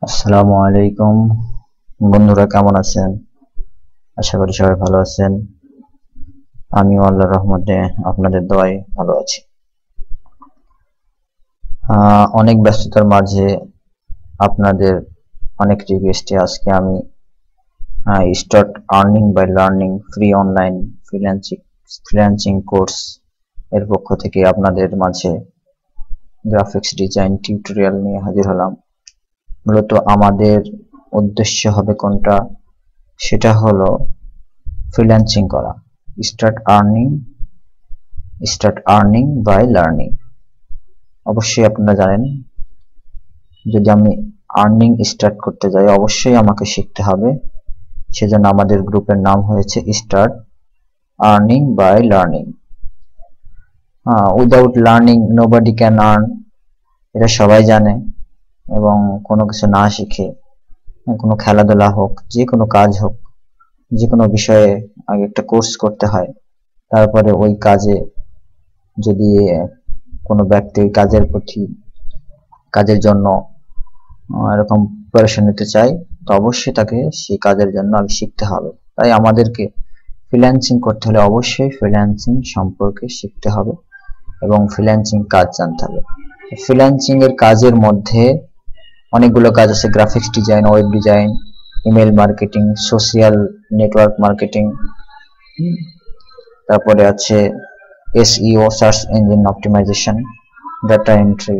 আসসালামু আলাইকুম বন্ধুরা, কেমন আছেন? আশা করি সবাই ভালো আছেন। আমিও আল্লাহর রহমতে আপনাদের দোয়ায় ভালো আছি। অনেক ব্যস্ততার মাঝে আপনাদের অনেক রিকোয়েস্টে আজকে আমি start earning by learning free online freelancing course এর পক্ষ থেকে আপনাদের মাঝে গ্রাফিক্স ডিজাইন টিউটোরিয়াল নিয়ে হাজির হলাম। মূলত আমাদের উদ্দেশ্য হবে কোনটা, সেটা হলো ফ্রিল্যান্সিং করা, স্টার্ট আর্নিং বাই লার্নিং। অবশ্যই আপনারা জানেন, যদি আমি আর্নিং স্টার্ট করতে যাই অবশ্যই আমাকে শিখতে হবে। সেজন্য আমাদের গ্রুপের নাম হয়েছে start earning by learning. Without learning nobody can earn, এটা সবাই জানে। এবং কোনো কিছু না শিখে, কোনো খেলাধুলা হোক, যে কোনো কাজ হোক, যে কোনো বিষয়ে আগে একটা কোর্স করতে হয়। তারপরে ওই কাজে যদি কোনো ব্যক্তি কাজের জন্য এরকম প্রিপারেশন নিতে চায়, তো অবশ্যই তাকে সেই কাজের জন্য আগে শিখতে হবে। তাই আমাদেরকে ফ্রিল্যান্সিং করতে হলে অবশ্যই ফ্রিল্যান্সিং সম্পর্কে শিখতে হবে এবং ফ্রিল্যান্সিং কাজ জানতে হবে। ফ্রিল্যান্সিং এর কাজের মধ্যে অনেকগুলো কাজ আছে: graphics design, web design, email marketing, social network marketing, তারপরে আছে SEO search engine optimization, data entry,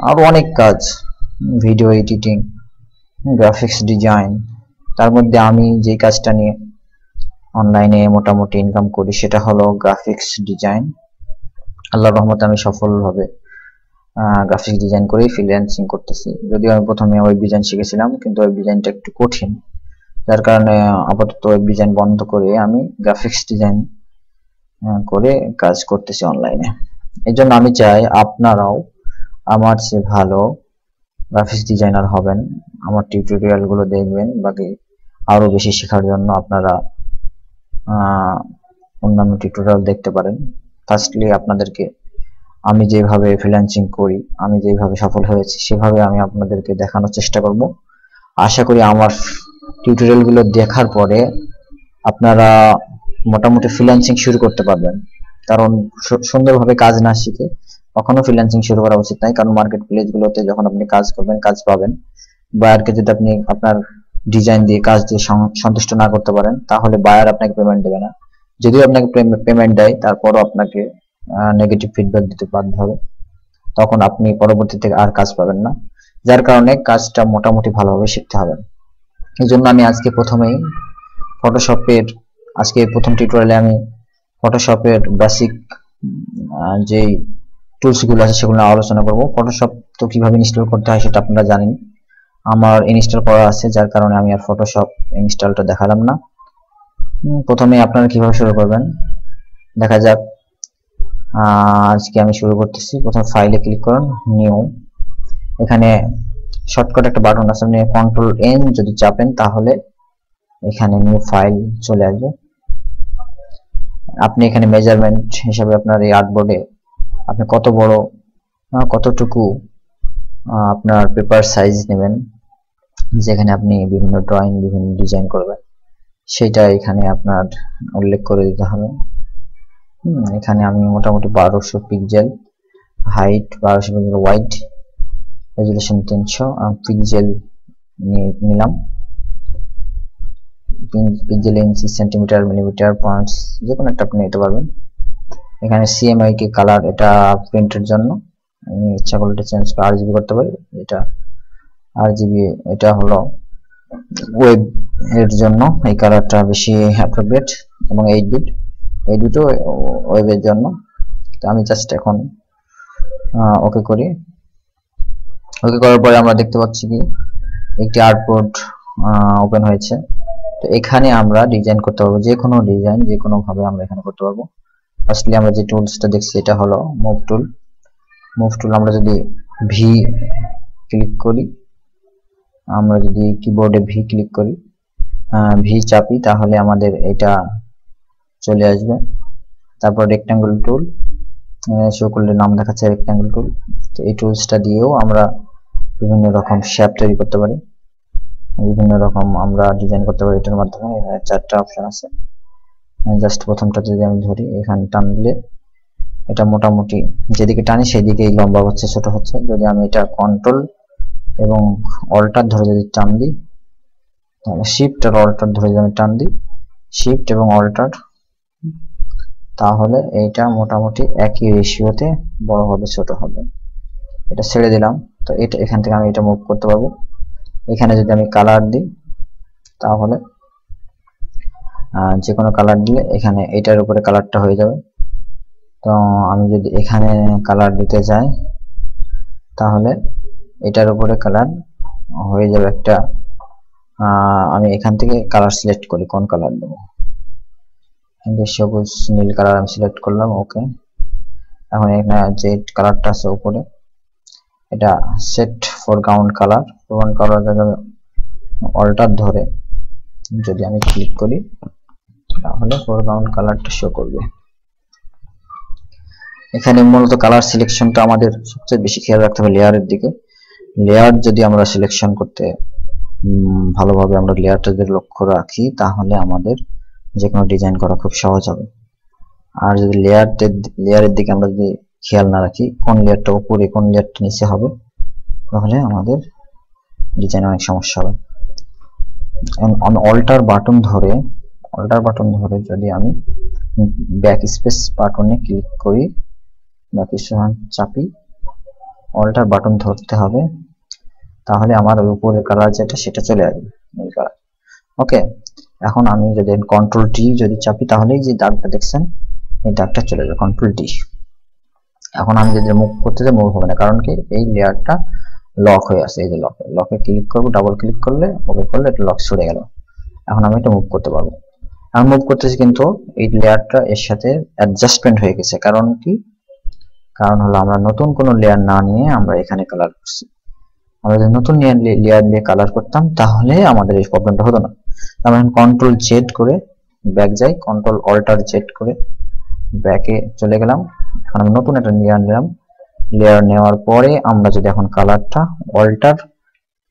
আরো অনেক কাজ, ভিডিও এডিটিং, গ্রাফিক্স ডিজাইন। তার মধ্যে আমি যে কাজটা নিয়ে অনলাইনে মোটামুটি ইনকাম করি সেটা হলো গ্রাফিক্স ডিজাইন। আল্লাহর রহমতে আমি সফলভাবে গ্রাফিক্স ডিজাইন করে ফ্রিল্যান্সিং করতেছি। যদিও আমি প্রথমে ওয়েব ডিজাইন শিখেছিলাম, কিন্তু ওয়েব ডিজাইনটা একটু কঠিন, যার কারণে আপাতত ওয়েব ডিজাইন বন্ধ করে আমি গ্রাফিক্স ডিজাইন করে কাজ করতেছি অনলাইনে। এই জন্য আমি চাই আপনারাও আমার চেয়ে ভালো গ্রাফিক্স ডিজাইনার হবেন, আমার টিউটোরিয়াল গুলো দেখবেন। বাকি আরো বেশি শেখার জন্য আপনারা অন্যান্য টিউটোরিয়াল দেখতে পারেন। ফার্স্টলি আপনাদেরকে আমি যেভাবে ফ্রিল্যান্সিং করি, আমি যেভাবে সফল হয়েছি, সেভাবে আমি আপনাদেরকে দেখানোর চেষ্টা করব। আশা করি আমার টিউটোরিয়াল গুলো দেখার পরে আপনারা মোটামুটি ফ্রিল্যান্সিং শুরু করতে পারবেন। কারণ সুন্দরভাবে কাজ না শিখে কখনো ফ্রিল্যান্সিং শুরু করা উচিত নয়। কারণ মার্কেট প্লেস গুলোতে যখন আপনি কাজ করবেন, কাজ পাবেন, বায়ারকে যদি আপনি আপনার ডিজাইন দিয়ে, কাজ দিয়ে সন্তুষ্ট না করতে পারেন, তাহলে বায়ার আপনাকে পেমেন্ট দেবে না। যদিও আপনাকে পেমেন্ট দেয়, তারপরও আপনাকে নেগেটিভ ফিডব্যাক দিতে বাধ্য হবে। তখন আপনি পরবর্তীতে আর কাজ পাবেন না, যার কারণে কাজটা মোটামুটি ভালোভাবে শিখতে হবে। এই জন্য আমি আজকে প্রথমেই প্রথম টিউটোরিয়ালে আমি ফটোশপের বেসিক যেই টুলস গুলো আছে সেগুলো আলোচনা করব। ফটোশপ তো কিভাবে ইনস্টল করতে হয় সেটা আপনারা জানেন, আমার ইনস্টল করা আছে, যার কারণে আমি আর ফটোশপ ইনস্টলটা দেখালাম না। প্রথমে আপনারা কিভাবে শুরু করবেন দেখা যাক। আজকে আমি শুরু করতেছি। প্রথমে ফাইলে ক্লিক করুন, নিউ। এখানে শর্টকাট একটা বাটন আছে, আপনি কন্ট্রোল এন যদি চাপেন তাহলে এখানে নিউ ফাইল চলে আসবে। আপনি এখানে মেজারমেন্ট হিসাবে আপনার এই আর্টবোর্ডে আপনি কতটুকু আপনার পেপার সাইজ নেবেন, যেখানে আপনি বিভিন্ন ড্রয়িং, বিভিন্ন ডিজাইন করবেন, সেটা এখানে আপনার উল্লেখ করে দিতে হবে। এখানে আমি মোটামুটি 1200 pixel height, 1200 pixel wide, resolution 300 pixel নিলাম। পিক্সেল ইঞ্চি, সেন্টিমিটার, মিলিমিটার, পয়েন্টস যে কোনো একটা আপনি নিতে পারবেন। এখানে সিএমআইকে কালার, এটা প্রিন্টের জন্য, আমি ইচ্ছা করলে এটা চেঞ্জ করে আরজিবি করতে পারি। এটা আরজিবি, এটা হলো ওয়েব এর জন্য এই কালারটা বেশি অ্যাপ্রোপ্রিয়েট, এবং 8 বিট, এই দুটো ওয়েবের জন্য। তো আমি জাস্ট এখন ওকে করি। ওকে করার পরে আমরা দেখতে পাচ্ছি কি একটি আর্টবোর্ড ওপেন হয়েছে। তো এখানে আমরা ডিজাইন করতে পারবো, যে কোনো ডিজাইন যে কোনো ভাবে আমরা এখানে করতে পারবো। ফার্স্টলি আমরা যে টুলসটা দেখছি এটা হলো মুভ টুল। আমরা যদি ভি ক্লিক করি, আমরা যদি কিবোর্ডে ভি ক্লিক করি, ভি চাপি, তাহলে আমাদের এটা চলে আসবে। তারপর রেক্ট্যাঙ্গেল টুল শো করলে নাম দেখাচ্ছে রেক্ট্যাঙ্গেল টুল। তো এই টুলসটা দিয়েও আমরা বিভিন্ন রকম শেপ তৈরি করতে পারি, বিভিন্ন রকম আমরা ডিজাইন করতে পারি এটার মাধ্যমে। এখানে 4টা অপশন আছে। জাস্ট প্রথমটা যদি আমি ধরি, এখানে টান দিলে এটা মোটামুটি যেদিকে টানি সেই দিকেই লম্বা হচ্ছে, ছোট হচ্ছে। যদি আমি এটা কন্ট্রোল এবং অল্টার ধরে যদি টান দিই, তাহলে শিফট আর অল্টার ধরে যদি আমি টান দিই, শিফট এবং অল্টার, তাহলে এইটা মোটামুটি একই রেশিওতে বড় হবে ছোট হবে। এটা ছেড়ে দিলাম, তো এটা এখান থেকে আমি এটা মুভ করতে পারবো। এখানে যদি আমি কালার দিই, তাহলে যে কোনো কালার দিলে এখানে এটার উপরে কালারটা হয়ে যাবে। তো আমি যদি এখানে কালার দিতে যাই, তাহলে এটার উপরে কালার হয়ে যাবে একটা। আমি এখান থেকে কালার সিলেক্ট করি, কোন কালার দেবো। সবুজ নীল কালার আমি সিলেক্ট করলাম, ওকে। এখন এখানে যে কালারটা আছে উপরে, এটা set foreground colour. Foreground colour alter ধরে যদি আমি ক্লিক করি, তাহলে ফরগ্রাউন্ড কালারটা শো করবে। এখানে মূলত কালার সিলেকশনটা আমাদের সবচেয়ে বেশি খেয়াল রাখতে হবে লেয়ারের দিকে। লেয়ার যদি আমরা সিলেকশন করতে ভালোভাবে আমরা লেয়ারটা যদি লক্ষ্য রাখি, তাহলে আমাদের যে কোনো ডিজাইন করা খুব সহজ হবে। আর যদি লেয়ারের দিকে আমরা যদি খেয়াল না রাখি, কোন লেয়ারটা উপরে কোন লেয়ারটা নিচে হবে, তাহলে আমাদের ডিজাইন অনেক সমস্যা হবে। আমি অল্টার বাটন ধরে যদি আমি ব্যাক স্পেস বাটনে ক্লিক করি, ব্যাক স্পেস চাপি, অল্টার বাটন ধরতে হবে, তাহলে আমার উপরের কালার যেটা সেটা চলে আসবে, নীল কালার। ওকে, এখন আমি যদি কন্ট্রোল ডি যদি চাপি, তাহলে যে দাগটা দেখছেন এই দাগটা চলে যাবে, কন্ট্রোল ডি। এখন আমি যদি মুভ করতে যাই, মুভ হবে না, কারণ কি এই লেয়ারটা লক হয়ে আছে। এই যে লকে ক্লিক করবো, ডাবল ক্লিক করলে, ওকে করলে এটা লক সরে গেল। এখন আমি এটা মুভ করতে পারবো। আমি মুভ করতেছি, কিন্তু এই লেয়ারটা এর সাথে অ্যাডজাস্টমেন্ট হয়ে গেছে। কারণ কি? কারণ হলো আমরা নতুন কোনো লেয়ার না নিয়ে আমরা এখানে কালার করছি। আমরা যদি নতুন লেয়ার নিয়ে কালার করতাম, তাহলে আমাদের এই প্রবলেমটা হতো না। আমরা কন্ট্রোল জেড করে ব্যাক যাই, কন্ট্রোল অল্টার জেড করে ব্যাকে চলে গেলাম। এখন আমি নতুন একটা লেয়ার নিলাম। লেয়ার নেওয়ার পরে আমরা যদি এখন কালারটা অল্টার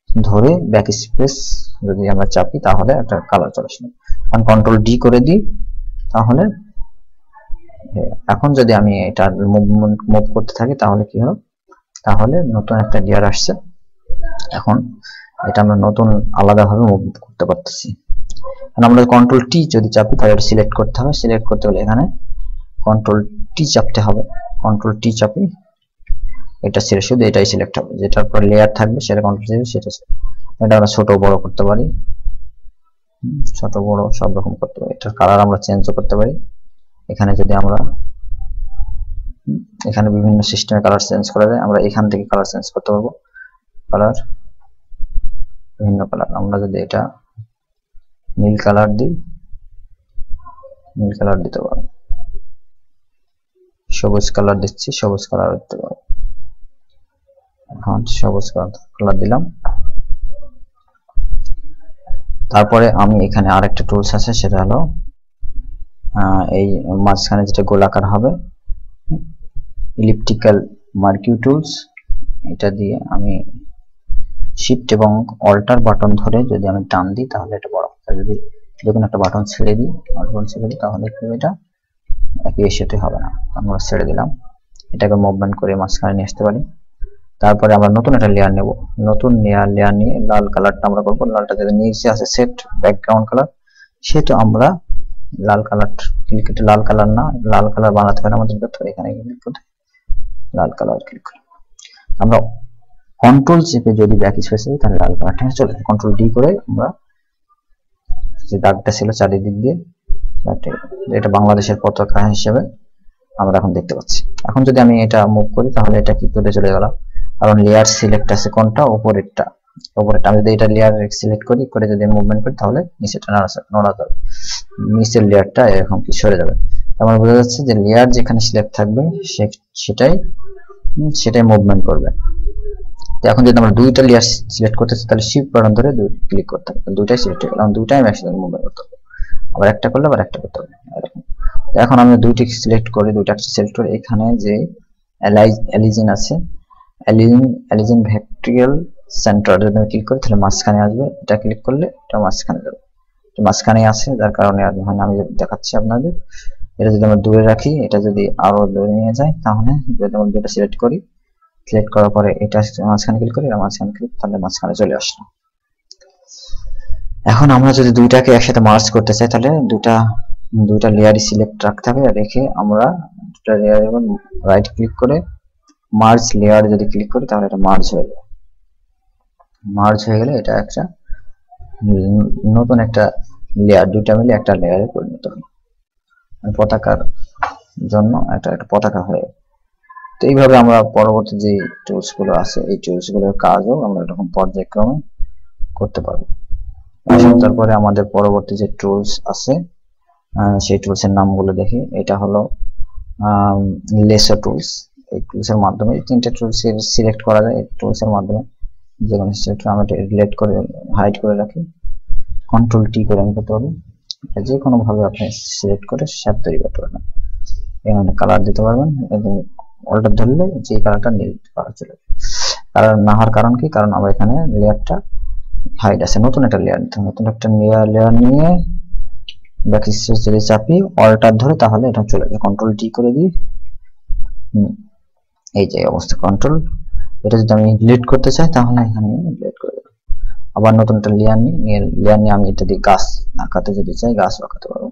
ধরে ব্যাক স্পেস যদি আমরা চাপি, তাহলে একটা কালার চলে আসবে। এখন কন্ট্রোল ডি করে দিই, তাহলে এখন যদি আমি এটা মুভ করতে থাকি, তাহলে কি হবে? তাহলে নতুন একটা লেয়ার আসছে। এখন এটা আমরা নতুন আলাদাভাবে মুভ করতে পারতেছি। আমরা কন্ট্রোল টি যদি চাপি, তাহলে এটা সিলেক্ট করতে হবে। সিলেক্ট করতে হলে এখানে কন্ট্রোল টি চাপতে হবে। কন্ট্রোল টি চাপি, এটা শুধু এটাই সিলেক্ট হবে। যেটার পর লেয়ার থাকবে সেটা কন্ট্রোল টি, সেটা এটা আমরা ছোট বড় করতে পারি, ছোট বড় সব রকম করতে পারি। এটার কালার আমরা চেঞ্জও করতে পারি। এখানে যদি আমরা এখানে বিভিন্ন সিস্টেমে কালার চেঞ্জ করা যায়, আমরা এখান থেকে কালার চেঞ্জ করতে পারবো। কালার বিভিন্ন কালার, আমরা যদি এটা নীল কালার দিই, নীল কালার দিতে পারবো। সবুজ কালার দিচ্ছি, সবুজ কালার দিতে পারবো। এখন সবুজ কালার দিলাম। তারপরে আমি এখানে আরেকটা টুলস আছে, সেটা হলো এই মাঝখানে যেটা গোলাকার হবে, ইলিপটিক্যাল মার্কিউ টুলস। এটা দিয়ে আমি শিফট এবং অল্টার বাটন ধরে যদি আমি টান দিই, তাহলে এটা বড় হবে। যদি যখন একটা বাটন ছেড়ে দিই, তাহলে কি এটা একই রেশিওতে হবে না। আমরা ছেড়ে দিলাম, এটাকে মুভমেন্ট করে মাঝখানে নিয়ে আসতে পারি। তারপরে আমরা নতুন একটা লেয়ার নেব। নতুন লেয়ার নিয়ে লাল কালারটা আমরা করবো। লালটা যদি নিচে আছে সেট ব্যাকগ্রাউন্ড কালার, সেটা আমরা লাল কালার ক্লিক করতে, লাল কালার না, লাল কালার বানাতে পারি আমাদের ভেতরে। এখানে ক্লিক করতে লাল কালার ক্লিক করি। আমরা কন্ট্রোল চেপে যদি ব্যাক স্পেস দিই, তাহলে লাল কালারটা চলে যায়। কন্ট্রোল ডি করে আমরা যে দাগটা ছিল চারিদিক দিয়ে, এটা বাংলাদেশের পতাকা হিসেবে আমরা এখন দেখতে পাচ্ছি। এখন যদি আমি এটা মুভ করি, তাহলে এটা কি করে চলে গেল? কারণ লেয়ার সিলেক্ট আছে কোনটা? উপরেরটা। আমি যদি এটা লেয়ার সিলেক্ট করে যদি মুভমেন্ট করি, তাহলে নিচেটা নড়া যাবে, নিচের লেয়ারটা এরকম কি সরে যাবে। আমার বোঝা যাচ্ছে যে লেয়ার যেখানে সিলেক্ট থাকবে সেটাই মুভমেন্ট করবে। এখন যদি আমরা দুইটা লেয়ার সিলেক্ট করতে চাই, তাহলে শিফট বাটন ধরে ক্লিক করতে হবে, দুইটাই সিলেক্ট হয়ে গেল। দুইটাই আমি একসাথে মুভমেন্ট করতে হবে। আবার একটা করলে আবার একটা করতে হবে, এরকম। এখন আমি দুইটি সিলেক্ট করি, দুইটা সিলেক্ট করে এখানে যে অ্যালিজিন আছে, অ্যালিজিন ভেক্টরিয়াল সেন্টার যদি আমি ক্লিক করি তাহলে মাঝখানে আসবে, এটা ক্লিক করলে এটা মাঝখানে যাবে, মাঝখানে আছে যার কারণে আমি দেখাচ্ছি আপনাদের। এটা যদি আমরা দূরে রাখি, এটা যদি আরো দূরে নিয়ে যায়, তাহলে যদি আমরা দুটো সিলেক্ট করি, সিলেক্ট করার পরে এটা মাঝখানে ক্লিক করি, এটা মাঝখানে ক্লিক, তাহলে মাঝখানে চলে আসলো। এখন আমরা যদি দুইটাকে একসাথে মার্জ করতে চাই, তাহলে দুইটা লেয়ারই সিলেক্ট রাখতে হবে, রেখে আমরা দুটো লেয়ার রাইট ক্লিক করে মার্জ লেয়ার যদি ক্লিক করি, তাহলে এটা মার্জ হয়ে যাবে। মার্জ হয়ে গেলে এটা একটা নতুন একটা লেয়ার, দুইটা মিলে একটা লেয়ারে পরিণত হবে, পতাকার জন্য একটা পতাকা হয়ে। তো এইভাবে আমরা পরবর্তী যে টুলস গুলো আছে, এই টুলস গুলোর কাজও আমরা এরকম পর্যায়ক্রমে করতে পারবো। তারপরে আমাদের পরবর্তী যে টুলস আছে, সেই টুলস এর নামগুলো দেখি। এটা হলো লেসো টুলস। এই টুলস এর মাধ্যমে তিনটা টুলস সিলেক্ট করা যায়। এই টুলস এর মাধ্যমে যে কোনো সিলেক্ট আমরা ডিলিট করে হাইড করে রাখি, কন্ট্রোল টি করে আমি করতে পারবো। যে কোনো ভাবে আপনি সিলেক্ট করে শেপ তৈরি করতে পারবেন। এখানে কালার দিতে পারবেন, অল্টার ধরলে যে কালারটা নীল কালার চলে যাবে। কালার না হওয়ার কারণ কি? কারণ আমরা এখানে লেয়ারটা হাইড আছে, নতুন একটা লেয়ার নিতে হবে। নতুন একটা লেয়ার নিয়ে ব্যাকস্পেস যদি চাপি অল্টার ধরে, তাহলে এটা চলে যাবে। কন্ট্রোল টি করে দিই, এই যে অবস্থা কন্ট্রোল। এটা যদি আমি ডিলিট করতে চাই, তাহলে এখানে ডিলিট করে দেব। আবার নতুন একটা লেয়ার নিয়ে আমি এটা দিয়ে গাছ আঁকাতে যদি চাই, গাছ আঁকাতে পারবো।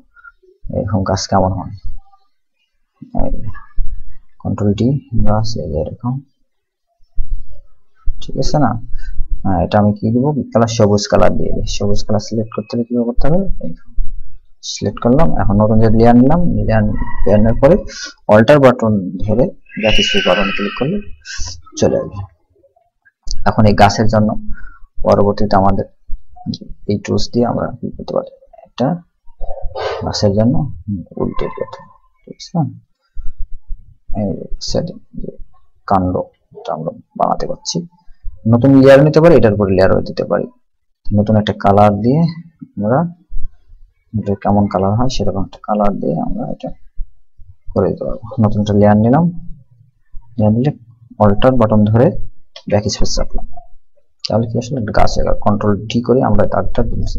এরকম গাছ কেমন হয়, কন্ট্রোল টি, গাছ এরকম, ঠিক আছে না? এটা আমি কি দিব, কালার সবুজ কালার দিয়ে দিই। সবুজ কালার সিলেক্ট করতে হলে কি করতে হবে, সিলেক্ট করলাম। এখন নতুন যে লেয়ার নিলাম, লেয়ার নেওয়ার পরে অল্টার বাটন ধরে ব্যাকস্পেস বাটন ক্লিক করলে চলে আসবে। এখন এই গাছের জন্য পরবর্তীতে আমাদের এই টুলস দিয়ে আমরা কি করতে পারি, একটা গাছের জন্য উল্টে করতে, ঠিক আছে? এই সেটিং কাণ্ড আমরা বানাতে পারছি। নতুন লেয়ার নিতে পারি, এটার উপরে লেয়ারও দিতে পারি। নতুন একটা কালার দিয়ে আমরা এটা কেমন কালার হয় সেরকম একটা কালার দিয়ে আমরা এটা করে দিতে পারবো। নতুন একটা লেয়ার নিলাম, লেয়ার নিলে অল্টার বাটন ধরে ব্যাকস্পেস চাপলাম, তাহলে কি আসলে গাছে কন্ট্রোল টি করে আমরা তারটা দিচ্ছি।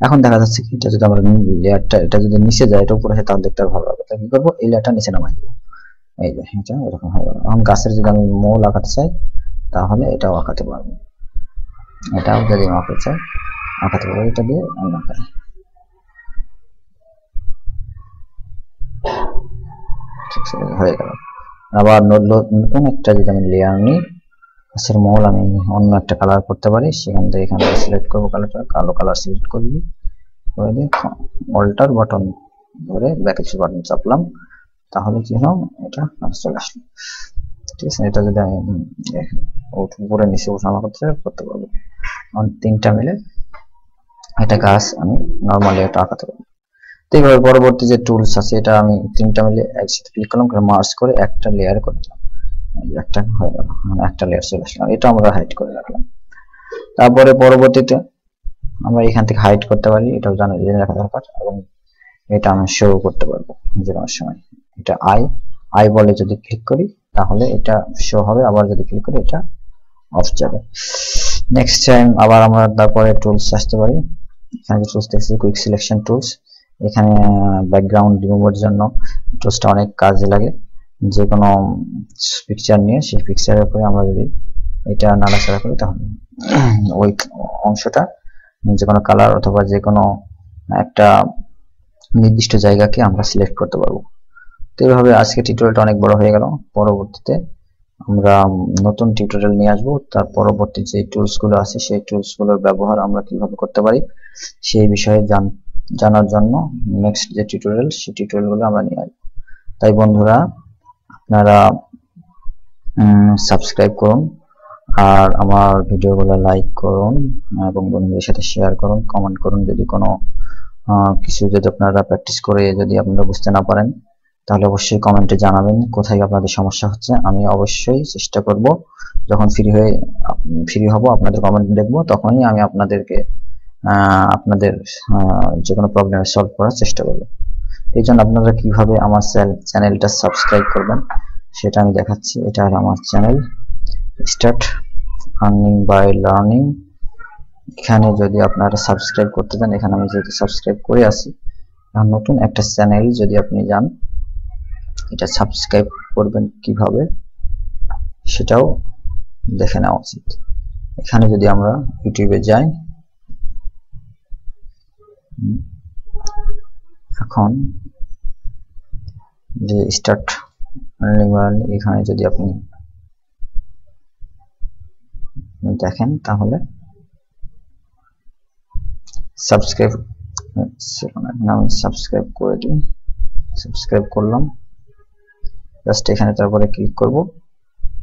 এখন দেখা যাচ্ছে কি, এটা যদি আমরা লেয়ারটা এটা যদি নিচে যায়, এটা উপরে হয়, তাহলে দেখতে ভালো হবে। তাহলে কি করবো, এই লেয়ারটা নিচে নামাই দেবো। এই যে এটা এরকম হয়ে গেল। এখন গাছের যদি আমি মূল আঁকাতে চাই, তাহলে এটাও আঁকাতে পারবো। এটাও যদি আঁকাতে চাই আঁকাতে পারবো, এটা দিয়ে আমি আঁকাই। হয়ে গেল। আবার নতুন একটা যদি আমি লেয়ার নিই, গাছের মূল আমি অন্য একটা কালার করতে পারি। সেখান থেকে এখান থেকে সিলেক্ট করবো, কালারটা কালো কালার সিলেক্ট করে দিয়ে অল্টার বাটন ধরে ব্যাকস্পেস বাটন চাপলাম, তাহলে কি হলো, এটা চলে আসলো, ঠিক আছে? এটা যদি আমি উপরে নিচে ওঠানো করতে পারবো। তিনটা মিলে একটা গাছ আমি নর্মালি এটা আঁকাতে পারবো। তো এইভাবে পরবর্তী যে টুলস আছে, এটা আমি তিনটা মিলে একসাথে ক্লিক করলাম, মার্জ করে একটা লেয়ার করলাম, একটা হয়ে গেল, একটা লেয়ার চলে আসলাম। এটা আমরা হাইড করে রাখলাম। তারপরে পরবর্তীতে আমরা এখান থেকে হাইড করতে পারি, এটাও জেনে রাখা দরকার। এবং এটা আমি শো করতে পারবো যে কোনো সময়। এটা আই বলে যদি ক্লিক করি, তাহলে এটা শো হবে। আবার যদি ক্লিক করি, এটা অফ যাবে। নেক্সট টাইম আবার আমরা তারপরে টুলস আসতে পারি। এখানে যে টুলস দেখছি, কুইক সিলেকশন টুলস। এখানে ব্যাকগ্রাউন্ড রিমুভের জন্য টুলসটা অনেক কাজে লাগে। যে কোনো পিকচার নিয়ে সেই পিকচারের উপরে আমরা যদি এটা নাড়াচাড়া করি, তাহলে ওই অংশটা যে কোনো কালার অথবা যে কোনো একটা নির্দিষ্ট জায়গাকে আমরা সিলেক্ট করতে পারবো। তো এইভাবে আজকে টিউটোরিয়ালটা অনেক বড় হয়ে গেল। পরবর্তীতে আমরা নতুন টিউটোরিয়াল নিয়ে আসবো। তার পরবর্তী যে টুলস গুলো আছে, সেই টুলস গুলোর ব্যবহার আমরা কিভাবে করতে পারি সেই বিষয়ে জানার জন্য নেক্সট যে টিউটোরিয়াল, সেই টিউটোরিয়াল গুলো আমরা নিয়ে আসবো। তাই বন্ধুরা, আপনারা সাবস্ক্রাইব করুন, আর আমার ভিডিওগুলো লাইক করুন, এবং বন্ধুদের সাথে শেয়ার করুন, কমেন্ট করুন। যদি কোনো কিছু যদি আপনারা প্র্যাকটিস করে যদি আপনারা বুঝতে না পারেন, তাহলে অবশ্যই কমেন্টে জানাবেন কোথায় আপনাদের সমস্যা হচ্ছে। আমি অবশ্যই চেষ্টা করব, যখন ফ্রি হব আপনাদের কমেন্ট দেখব, তখনই আমি আপনাদেরকে আপনাদের যে কোনো প্রবলেম সলভ করার চেষ্টা করব। এই জন্য আপনারা কিভাবে আমার চ্যানেলটা সাবস্ক্রাইব করবেন সেটা আমি দেখাচ্ছি। এটা হলো আমার channel, start earning by learning. এখানে যদি আপনারা সাবস্ক্রাইব করতে চান, এখানে আমি যেহেতু সাবস্ক্রাইব করে আসি, আর নতুন একটা চ্যানেল যদি আপনি যান, এটা সাবস্ক্রাইব করবেন কিভাবে সেটাও দেখে নেওয়া উচিত। এখানে যদি আমরা ইউটিউবে যাই, এখন যে স্টার্ট এখানে যদি আপনি দেখেন, তাহলে সাবস্ক্রাইব আমি সাবস্ক্রাইব করে দিই, সাবস্ক্রাইব করলাম, জাস্ট এখানে তারপরে ক্লিক করব।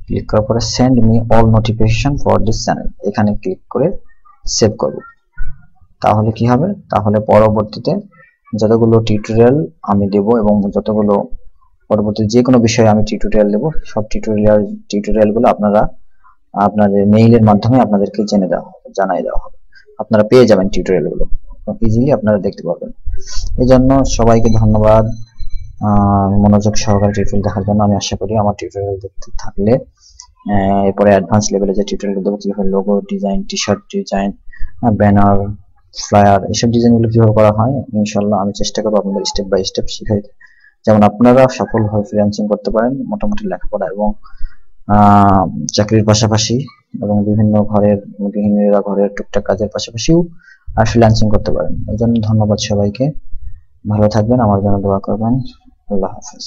ক্লিক করার পরে send me all notification for this channel, এখানে ক্লিক করে সেভ করব। তাহলে কি হবে, তাহলে পরবর্তীতে যতগুলো টিউটোরিয়াল আমি দেব এবং যতগুলো পরবর্তী যে কোনো বিষয়ে আমি টিউটোরিয়াল দেব, সব টিউটোরিয়ালগুলো আপনাদের মেইলের মাধ্যমে আপনাদেরকে জানাই দেওয়া হবে। আপনারা পেয়ে যাবেন টিউটোরিয়ালগুলো, ইজিলি আপনারা দেখতে পাবেন। এই জন্য সবাইকে ধন্যবাদ মনোযোগ সহকারে টিউটোরিয়াল দেখার জন্য। আমি আশা করি আমার টিউটোরিয়াল দেখতে থাকলে এরপরে অ্যাডভান্স লেভেলে যে টিউটোরিয়াল দেবো, কিভাবে logo design, T shirt design, banner, flyer, এইসব ডিজাইনগুলো কিভাবে করা হয়, ইনশাল্লাহ আমি চেষ্টা করবো আপনাদের স্টেপ বাই স্টেপ শিখাই দিতে, যেমন আপনারা সফলভাবে ফ্রিল্যান্সিং করতে পারেন, মোটামুটি লেখাপড়া এবং চাকরির পাশাপাশি এবং বিভিন্ন গৃহিণীরা ঘরের টুকটাক কাজের পাশাপাশিও ফ্রিল্যান্সিং করতে পারেন। এই জন্য ধন্যবাদ সবাইকে, ভালো থাকবেন, আমার জন্য দোয়া করবেন। আল্লাহ হাফেজ।